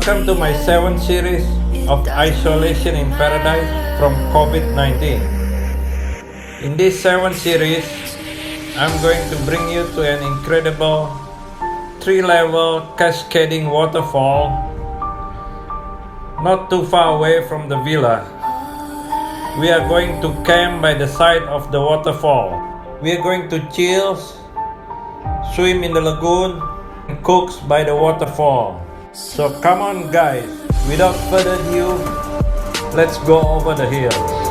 Welcome to my 7th series of Isolation in Paradise from COVID-19. In this 7th series, I'm going to bring you to an incredible 3-level cascading waterfall not too far away from the villa. We are going to camp by the side of the waterfall. We are going to chill, swim in the lagoon, and cook by the waterfall. So come on guys, without further ado, let's go over the hills.